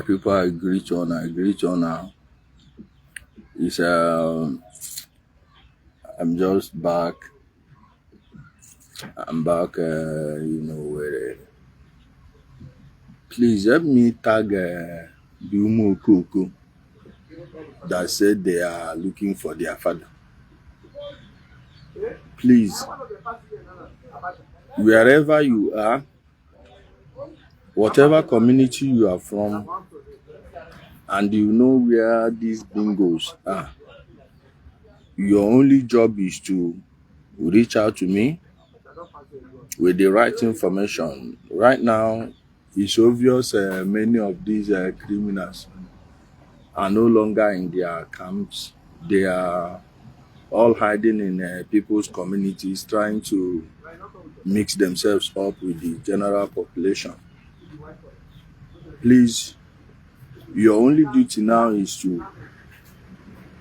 people, I greet you now. It's I'm just back. I'm back. Please help me tag the Umo Koko that said they are looking for their father. Please, wherever you are, whatever community you are from, and you know where these bingos are, your only job is to reach out to me with the right information. Right now, it's obvious many of these criminals are no longer in their camps. They are all hiding in people's communities, trying to mix themselves up with the general population. Please, your only duty now is to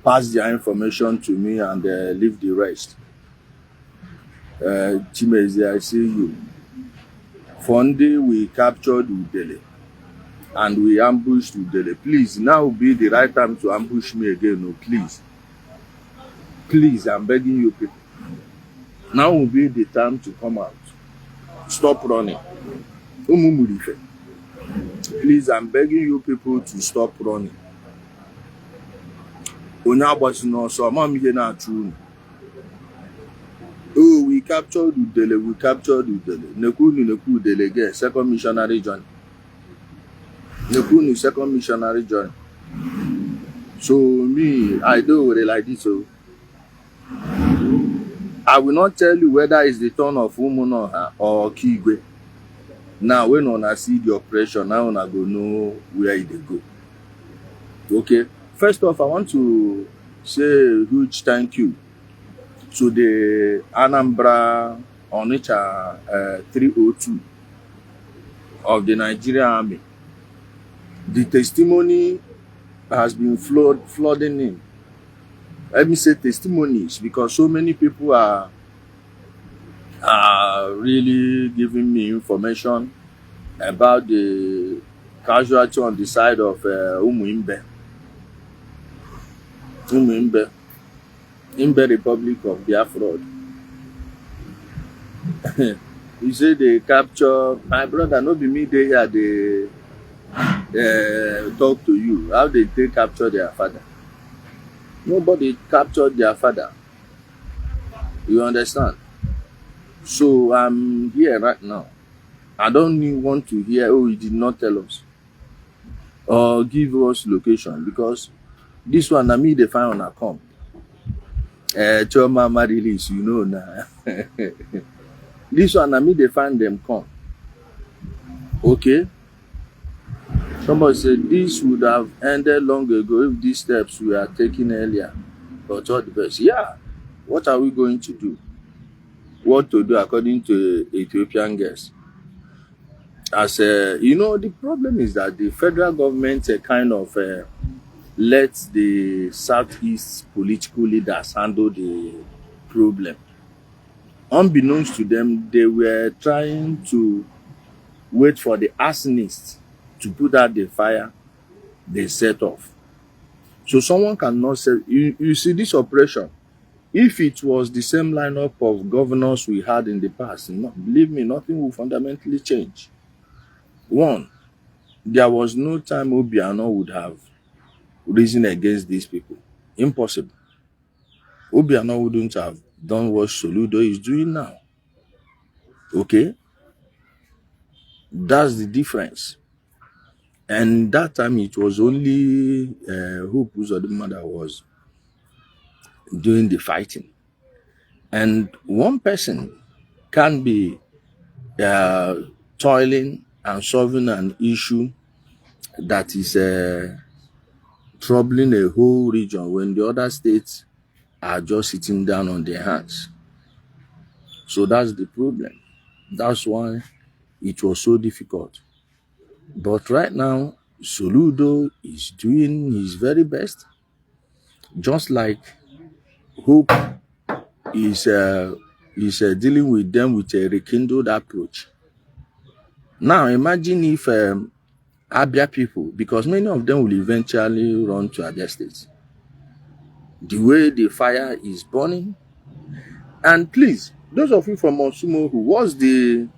pass their information to me and leave the rest. Chimezi, I see you. Funday, we captured Udele and we ambushed Udele. Please, now will be the right time to ambush me again. No, please. Please, I'm begging you people. Now will be the time to come out. Stop running. Please, I'm begging you people to stop running. Oh, we captured Udele. Nekunu Udele again. Second missionary journey. Nekunu second missionary journey. So me, I do it like this. So I will not tell you whether it's the turn of Umuno or Kigwe. Now, when I see the operation, now I go know where they go. Okay. First off, I want to say a huge thank you to the Anambra Onitsha 302 of the Nigerian Army. The testimony has been flooding in. Let me say testimonies because so many people are really giving me information about the casualty on the side of Imbe Republic of Biafra. You say they capture my brother, no be me there they talk to you. How did they capture their father? Nobody captured their father. You understand? So I'm here right now. I don't even want to hear, oh, he did not tell us or give us location because this one, I mean, they find on a come. Choma release, you know now. This one, I mean, they find them come. Okay. Somebody said this would have ended long ago if these steps were taken earlier. But all the best. Yeah. What are we going to do? What to do according to Ethiopian guests? As you know, the problem is that the federal government kind of lets the Southeast political leaders handle the problem. Unbeknownst to them, they were trying to wait for the arsonists to put out the fire they set off. So someone cannot say, you see this operation, if it was the same lineup of governors we had in the past, believe me, nothing will fundamentally change. One, there was no time Obiano would have risen against these people. Impossible. Obiano wouldn't have done what Soludo is doing now. Okay? That's the difference. And that time it was only Hope Uzodinma that was doing the fighting. And one person can be toiling and solving an issue that is troubling a whole region when the other states are just sitting down on their hands. So that's the problem. That's why it was so difficult. But right now, Soludo is doing his very best. Just like Hope is dealing with them with a rekindled approach. Now, imagine if Abia people, because many of them will eventually run to Abia State. The way the fire is burning. And please, those of you from Osumo, who was the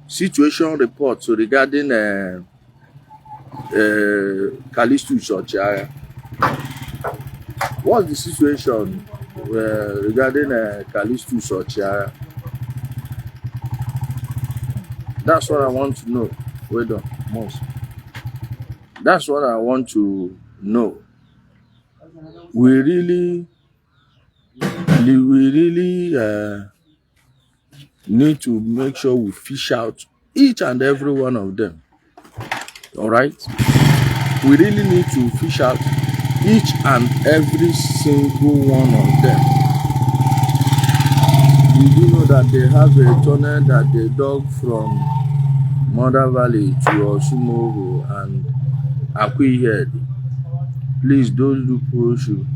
situation report regarding Callistus or Chiara? What's the situation regarding Callistus or Chiara? That's what I want to know. Wait on, most. That's what I want to know. We really need to make sure we fish out each and every one of them. All right? We really need to fish out each and every single one of them. Did you know that they have a tunnel that they dug from Mother Valley to Osumogo and Akwihed? Please, those people should.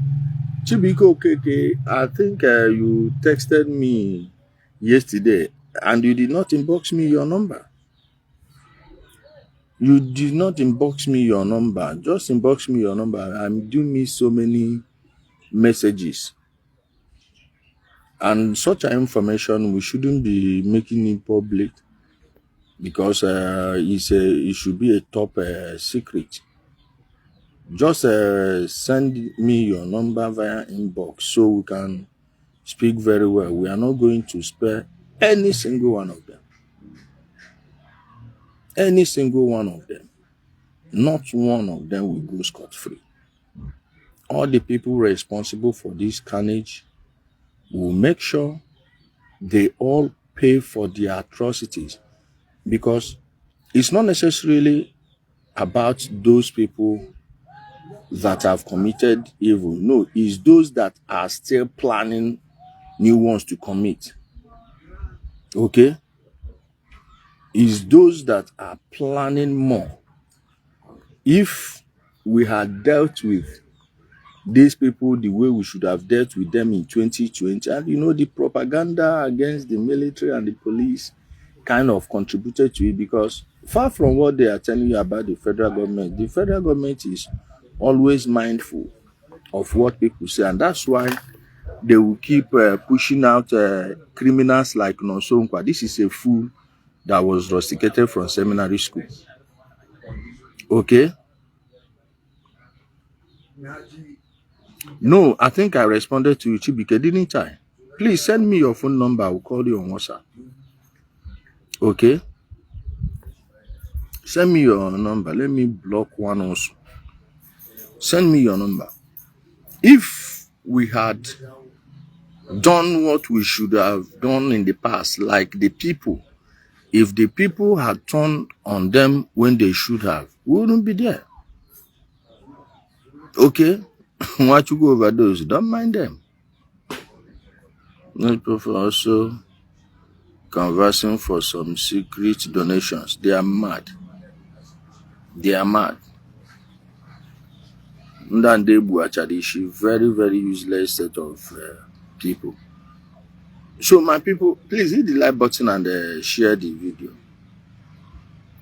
Chibiko Keke, I think you texted me yesterday and you did not inbox me your number. You did not inbox me your number. Just inbox me your number. I'm doing me so many messages. And such information, we shouldn't be making it public because it should be a top secret. Just send me your number via inbox so we can speak very well. We are not going to spare any single one of them. Any single one of them. Not one of them will go scot-free. All the people responsible for this carnage will make sure they all pay for their atrocities, because it's not necessarily about those people that have committed evil. No, it's those that are still planning new ones to commit. Okay? It's those that are planning more. If we had dealt with these people the way we should have dealt with them in 2020, and you know, the propaganda against the military and the police kind of contributed to it, because far from what they are telling you about the federal government is always mindful of what people say, and that's why they will keep pushing out criminals like Nonsonkwa. This is a fool that was rusticated from seminary school. Okay? No, I think I responded to you, Chibike, didn't I? Please send me your phone number. I will call you on WhatsApp. Okay? Send me your number. Let me block one also. Send me your number. If we had done what we should have done in the past, like the people, if the people had turned on them when they should have, we wouldn't be there. Okay? What you go overdose, don't mind them. People also conversing for some secret donations. They are mad. They are mad. Very, very useless set of people. So my people, please hit the like button and share the video.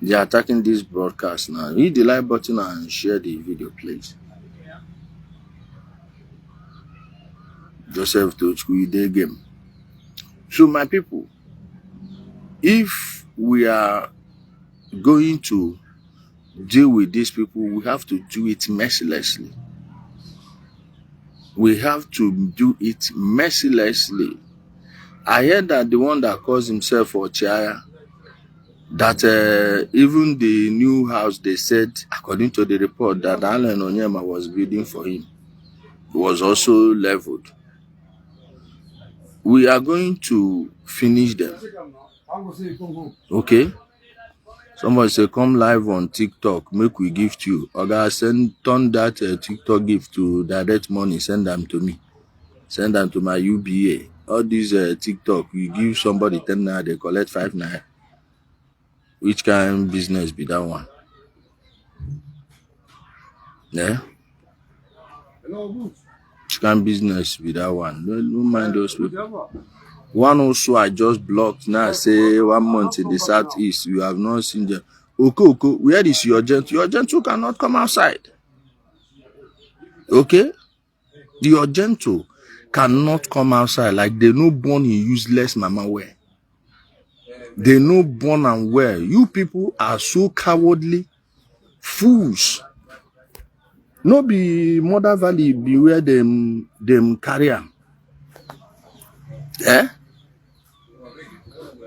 They are attacking this broadcast now. Hit the like button and share the video, please. Joseph Tochku, day game. So my people, if we are going to deal with these people, we have to do it mercilessly. We have to do it mercilessly. I heard that the one that calls himself Ochiaya, that even the new house, they said, according to the report, that Alan Onyema was bidding for him, was also leveled. We are going to finish them. Okay? Somebody say, come live on TikTok, make we gift you. Oga, turn that TikTok gift to direct money, send them to me. Send them to my UBA. All these TikTok, you give somebody 10 naira, they collect 5 naira. Which kind of business be that one? Yeah? Which kind of business be that one? Don't mind those people. One also I just blocked now, say 1 month in the southeast, you have not seen them. Oko, where is your gentle? Your gentle cannot come outside. Okay? Your gentle cannot come outside. Like they no born in useless mama wear. They no born and wear. You people are so cowardly. Fools. No be Mother Valley be where them carry am. Eh?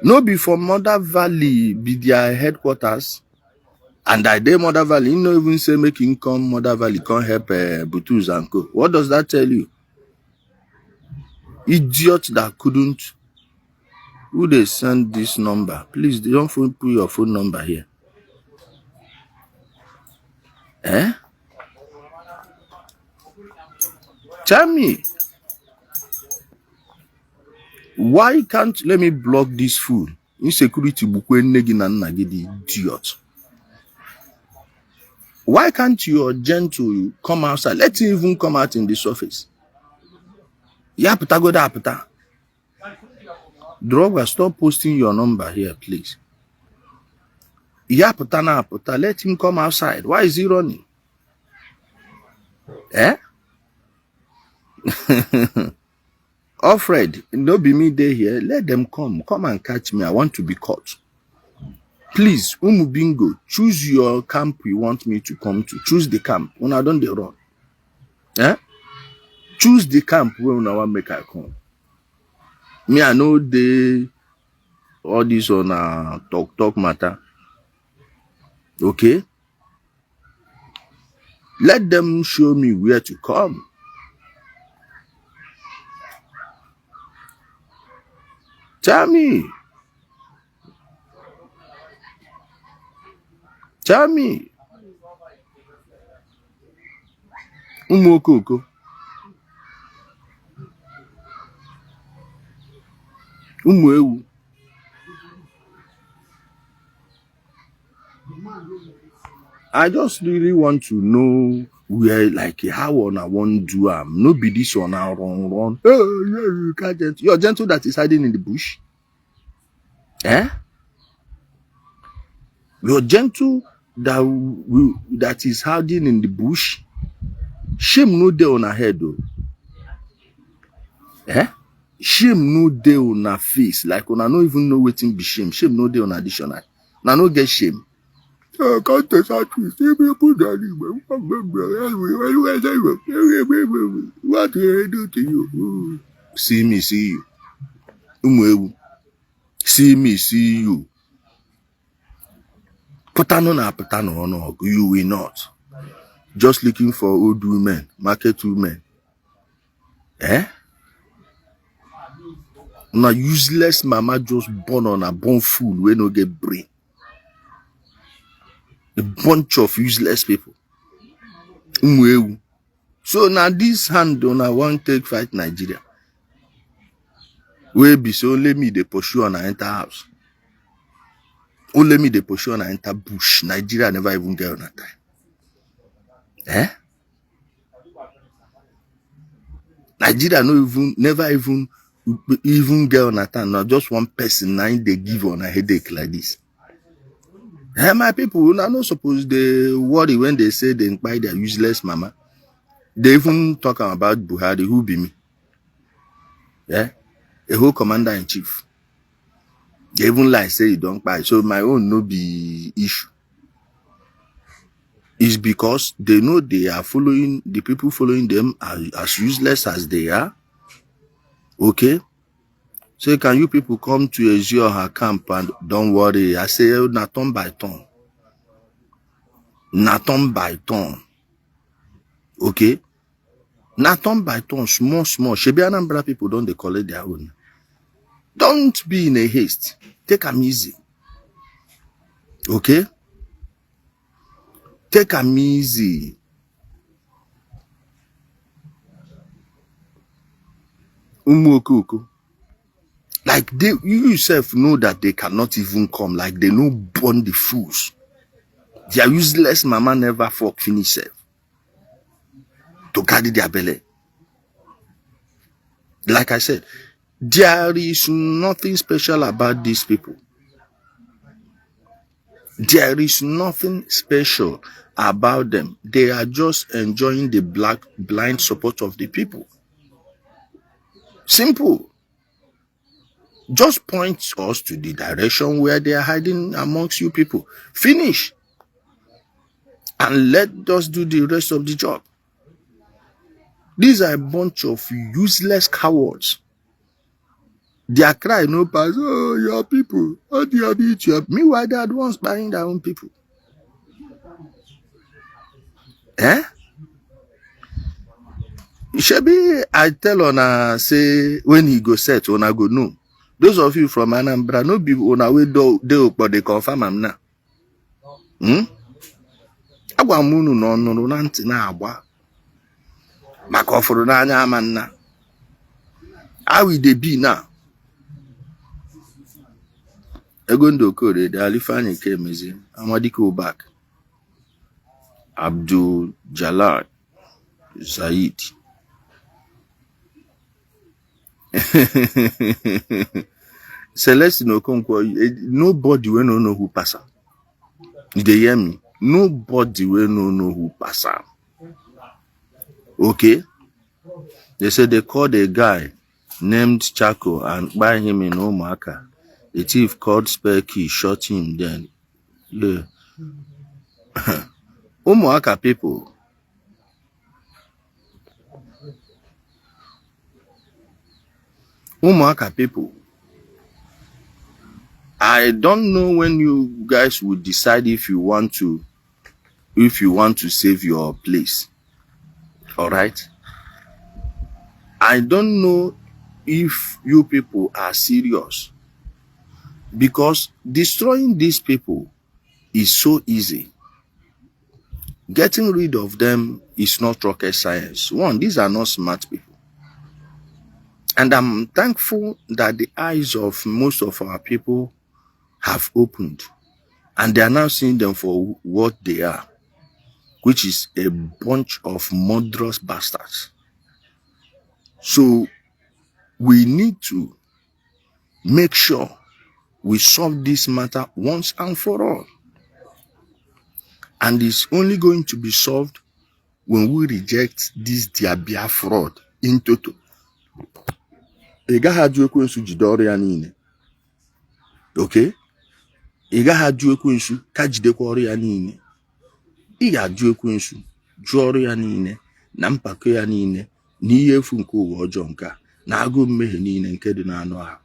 No be for Mother Valley be their headquarters. And I dey Mother Valley, you no even say make him come Mother Valley, come help Butus and Co. What does that tell you? Idiot that couldn't. Who they send this number? Please don't put your phone number here. Eh? Tell me. Why can't let me block this fool? Insecurity bukwe negi na nagidi idiot. Why can't your gentle come outside? Let him even come out in the surface. Yapata go da apata. Drogba, stop posting your number here, please. Yapata na apata. Let him come outside. Why is he running? Eh? Alfred, no be me day here. Let them come. Come and catch me. I want to be caught. Please, Bingo, choose your camp you want me to come to. Choose the camp. When I don't run. Eh? Choose the camp when I want make I come. Me, I know they all this on talk matter. Okay? Let them show me where to come. Tell me. Tell me. Umokoko. Umwewu. I just really want to know where, like, how on I want to do no be this one now run. Oh, you can't. You're gentle that is hiding in the bush. Eh? You're gentle that is hiding in the bush. Shame no day on her head though. Eh? Shame no day on her face. Like when I don't even know what be shame. Shame no day on additional. Now no get shame. I can't tell you. What do I do to you? See me, see you. See me, see you. Patano no, you will not. Just looking for old women, market women. Eh? Na useless mama just born on a born fool we no get brain. A bunch of useless people. So now this hand on I want take fight Nigeria. We be so let me they pursue and enter house. Let me they pursue and enter bush. Nigeria never even get on that time. Eh? Nigeria never even get on that time. Not just one person now they give on a headache like this. Hey, my people, are not supposed they worry when they say they buy their useless mama. They even talk about Buhari, who be me. Yeah? A whole commander in chief. They even like say you don't buy. So my own no be issue. It's because they know they are following, the people following them are as useless as they are. Okay? So can you people come to Azure her camp and don't worry. I say not turn by turn. Not turn by turn. Okay? Not turn by turn, small. Shebi Anambra people don't they collect their own. Don't be in a haste. Take them easy. Okay? Take them easy. Like you yourself know that they cannot even come. Like they no born the fools. Their useless mama never fuck finish self to carry their belly. Like I said, there is nothing special about these people. There is nothing special about them. They are just enjoying the blind support of the people. Simple. Just point us to the direction where they are hiding amongst you people. Finish. And let us do the rest of the job. These are a bunch of useless cowards. Their cry no pass, oh, your people, how do you beat your... Meanwhile, they are the ones buying their own people. Eh? Shebi, I tell Ona, say, when he go set, Ona go no. Those of you from Anambra, no be Ona we do, but they confirm am now. Agwa munu no na ntị na agba. Maka ofuru n'anya ama nna. How will they be now? Egondo Kore, the Alifani Kemezi, Amadiko back. Abdul Jalal Said. Celestine Okonkwo, nobody will know who pass out. Did they hear me? Nobody will know who pass out. Okay? They said they called a guy named Chaco and buy him in Omaka. The thief called spare key, shot him then. Yeah. Omaka people. Omaka people. I don't know when you guys will decide if you want to save your place. All right? I don't know if you people are serious, because destroying these people is so easy. Getting rid of them is not rocket science. One, these are not smart people. And I'm thankful that the eyes of most of our people have opened, and they are now seeing them for what they are, which is a bunch of murderous bastards. So we need to make sure we solve this matter once and for all. And it's only going to be solved when we reject this Diabia fraud in toto. Okay? Ị gaghị ajụ ekwensu ka jidekwa ọrụ ya niile. Ị ga-ajụ ekwensu jụọ ọrụ ya niile na mpako ya niile na ihe efu nke ụwa ọjọọ nke a na agụ mmehie niile nke dị n'anụ ahụ.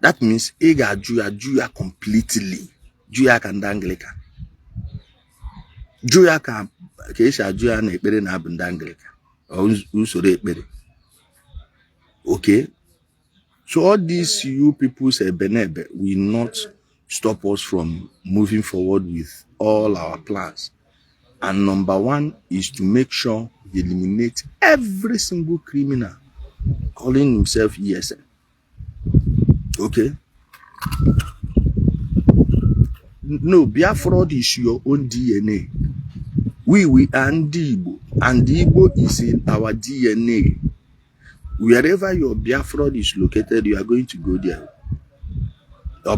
That means ị ga-ajụ ya completely. Jụ ya ka ndị Anglican. Jụ ya ka esi ajụ ya na ekpere na abụ ndị Anglican. Usoro ekpere. Okay? So all these you people say Benebe will not stop us from moving forward with all our plans. And number one is to make sure we eliminate every single criminal calling himself ESN. Okay? No, Biafra is your own DNA. We are Igbo, and Igbo is in our DNA. Wherever your Biafra is located, you are going to go there. Are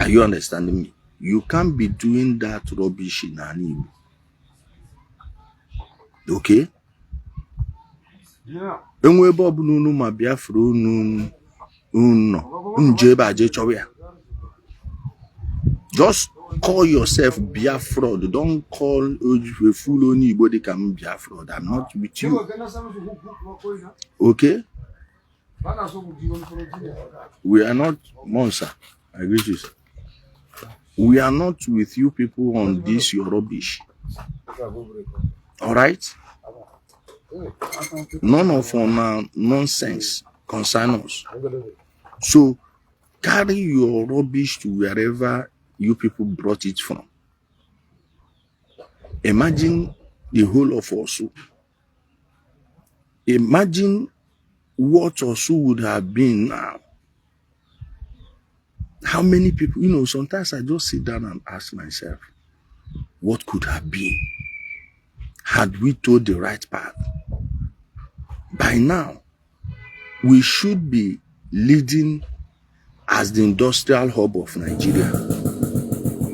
you understanding me? You can't be doing that rubbish in Igbo. Okay? Just call yourself Biafra. Don't call a full only body can Biafra. I'm not with you. Okay? We are not Monsa. I agree with you. We are not with you people on this your rubbish. Alright? None of our nonsense concern us. So carry your rubbish to wherever you people brought it from. Imagine the whole of Osu. Imagine what Osu would have been now. How many people, sometimes I just sit down and ask myself, what could have been had we told the right path? By now, we should be leading as the industrial hub of Nigeria,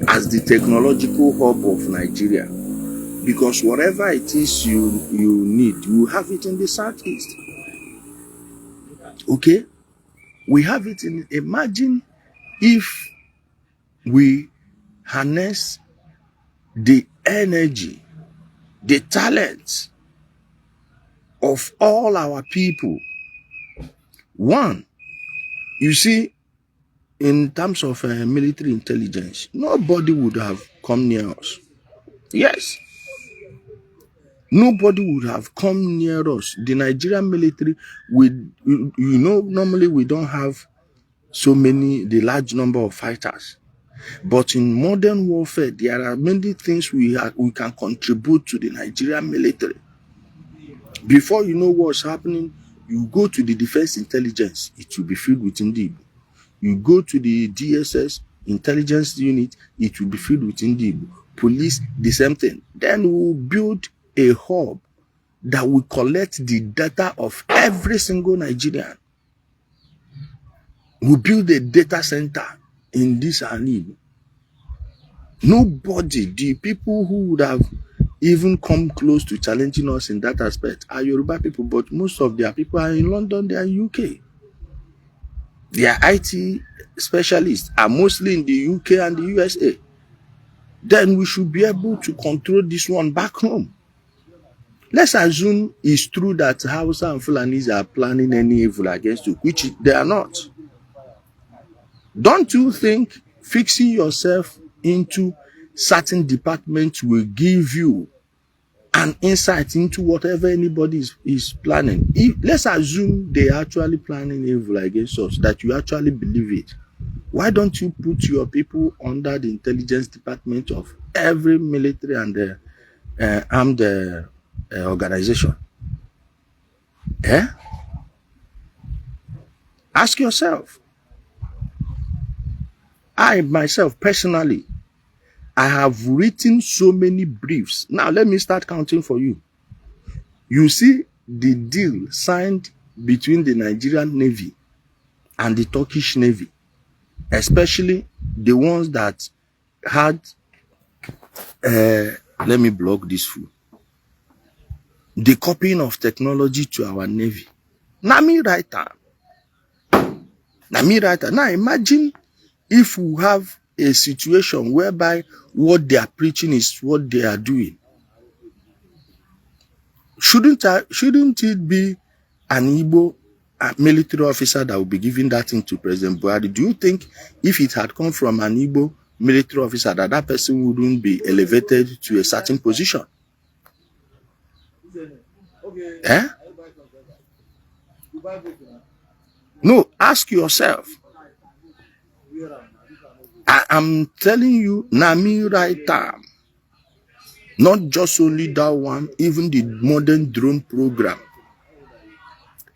as the technological hub of Nigeria, because whatever it is you need, you have it in the southeast. Okay, we have it in. Imagine if we harness the energy, the talent of all our people. One, you see, in terms of military intelligence, nobody would have come near us. Yes. Nobody would have come near us. The Nigerian military, normally we don't have the large number of fighters. But in modern warfare, there are many things we can contribute to the Nigerian military. Before you know what's happening, you go to the defense intelligence, it will be filled with Igbo. You go to the DSS intelligence unit, it will be filled with Igbo. Police, the same thing. Then we'll build a hub that will collect the data of every single Nigerian. We'll build a data center in this Igbo. Nobody, the people who would have even come close to challenging us in that aspect are Yoruba people, but most of their people are in London, they are in UK. Their IT specialists are mostly in the UK and the USA. Then we should be able to control this one back home. Let's assume it's true that Hausa and Fulanis are planning any evil against you, which they are not. Don't you think fixing yourself into certain departments will give you an insight into whatever anybody is planning? Let's assume they are actually planning evil against us, that you actually believe it. Why don't you put your people under the intelligence department of every military and armed organization? Ask yourself. I myself personally, I have written so many briefs. Now let me start counting for you. You see the deal signed between the Nigerian Navy and the Turkish Navy, especially the ones that had let me block this food. The copying of technology to our Navy. Nami writer. Now imagine if we have a situation whereby what they are preaching is what they are doing. Shouldn't it be an Igbo military officer that will be giving that thing to President Buhari? Do you think if it had come from an Igbo military officer that person wouldn't be elevated to a certain position? No, ask yourself. I am telling you, Nami writer. Not just only that one, even the modern drone program.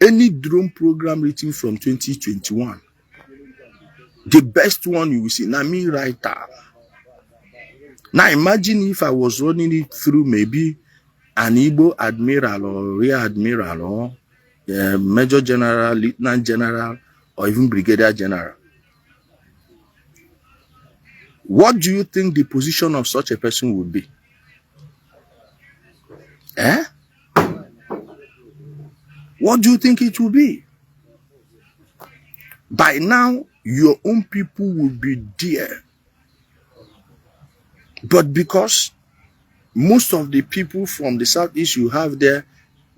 Any drone program written from 2021. The best one you will see, Nami writer. Now imagine if I was running it through maybe an Igbo admiral or rear admiral or major general, lieutenant general, or even brigadier general. What do you think the position of such a person would be? What do you think it will be? By now, your own people will be there. But because most of the people from the southeast you have there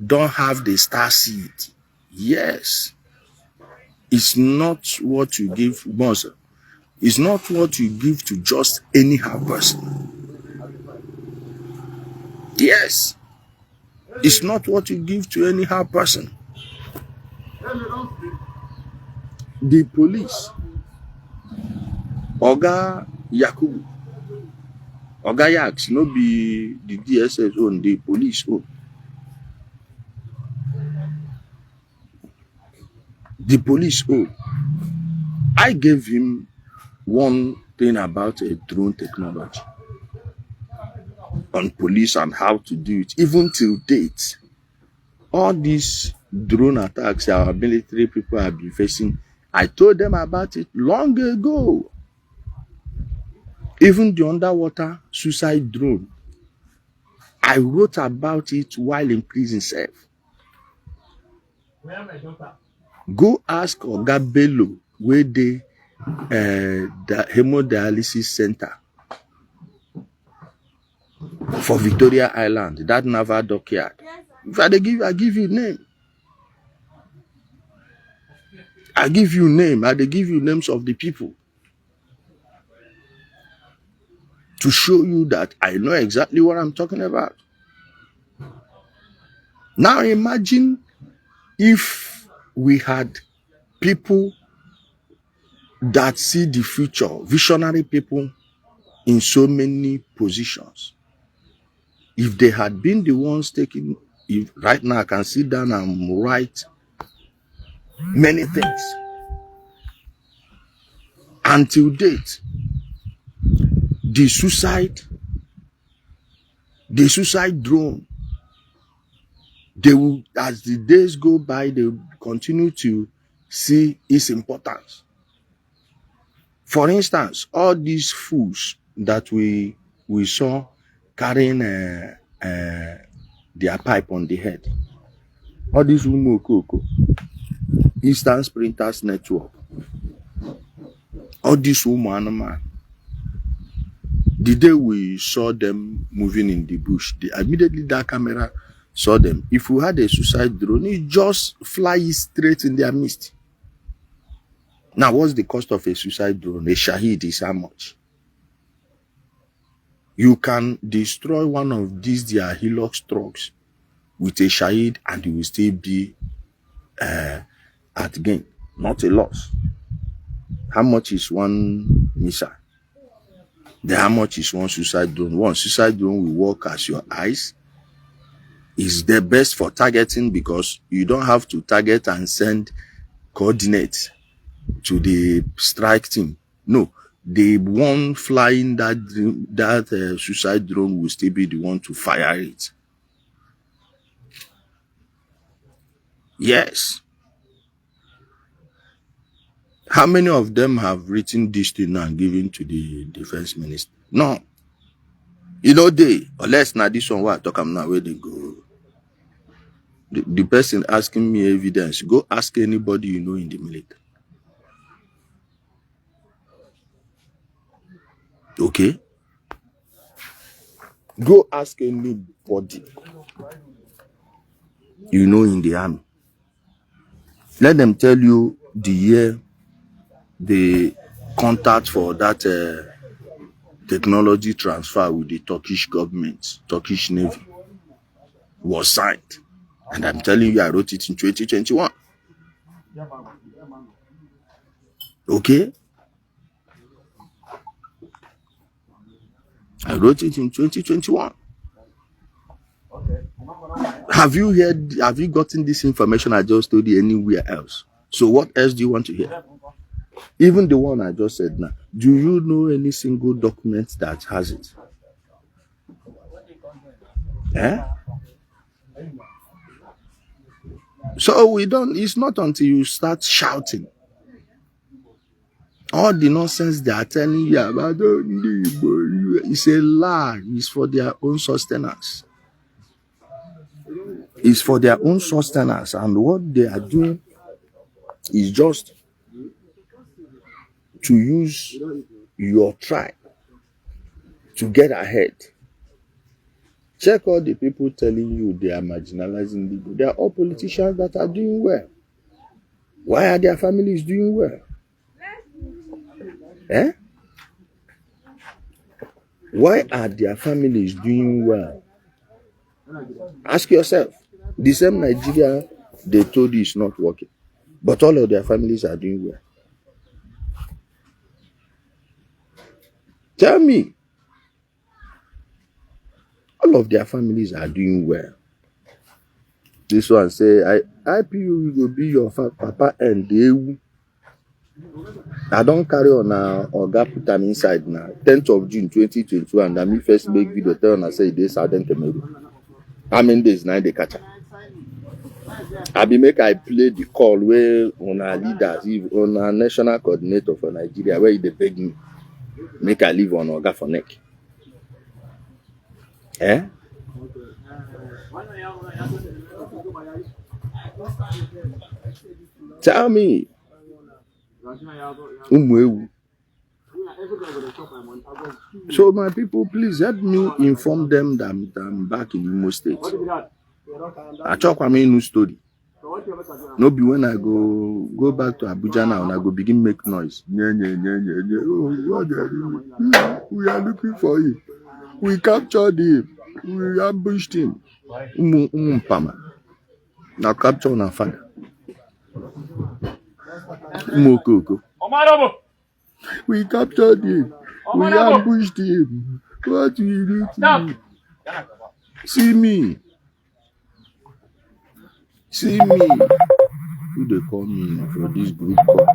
don't have the star seed. Yes. It's not what you give, Moses. It's not what you give to just anyhow person. Yes. It's not what you give to anyhow person. The police, Oga Yakubu, Oga Yaks, no be the DSS own, the police own. The police own. I gave him one thing about a drone technology on police and how to do it. Even till date, all these drone attacks our military people have been facing I told them about it long ago. Even the underwater suicide drone, I wrote about it while in prison self. Go ask Oga Bello where the hemodialysis center for Victoria Island, that naval dockyard. If I give you name. I give you name. I give you names of the people to show you that I know exactly what I'm talking about. Now imagine if we had people that see the future, visionary people in so many positions. If they had been the ones taking, if right now I can sit down and write many things. Until date, the suicide drone, they will, as the days go by, they will continue to see its importance. For instance, all these fools that we saw carrying their pipe on the head, all these Umokoko, Eastern Sprinters Network, all these woman, the day we saw them moving in the bush, immediately that camera saw them. If we had a suicide drone, it just flies straight in their midst. Now, what's the cost of a suicide drone? A Shahid is how much? You can destroy one of these their Hilux trucks with a Shahid and it will still be at gain, not a loss. How much is one missile? How much is one suicide drone? One suicide drone will work as your eyes. It's the best for targeting because you don't have to target and send coordinates to the strike team. No, the one flying that suicide drone will still be the one to fire it. Yes. How many of them have written this thing and given to the defense minister? No. You know they, unless now this one what I talk about now where they go. The person asking me evidence, go ask anybody you know in the military. Okay? Go ask anybody you know in the army. Let them tell you the year the contact for that technology transfer with the Turkish government, Turkish Navy, was signed. And I'm telling you, I wrote it in 2021. Okay? I wrote it in 2021. Have you gotten this information I just told you anywhere else? So what else do you want to hear? Even the one I just said now. Do you know any single document that has it? Eh? So it's not until you start shouting. All the nonsense they are telling you about, it's a lie. It's for their own sustenance. It's for their own sustenance. And what they are doing is just to use your tribe to get ahead. Check all the people telling you they are marginalizing people. They are all politicians that are doing well. Why are their families doing well? Eh? Why are their families doing well? Ask yourself. The same Nigeria they told you is not working, but all of their families are doing well. Tell me. All of their families are doing well. This one say, IPU will be your papa and they. I don't carry on Oga put them inside now. 10th of June 2022, and I me first make video tell and I say this Southern Cameroon. How many days now they catch up? I be make I play the call where on our leaders, if on our national coordinator for Nigeria, where they beg me, make I leave on Oga for neck. Eh? Tell me. So my people, please help me inform them that I'm back in Imo State. I talk about new story. No be when I go back to Abuja now and I go begin make noise. Oh, we are looking for him. We captured him. We ambushed him. Now capture on father. We captured him. We ambushed him. What we do to him? See me. See me. Who they call me for this group call?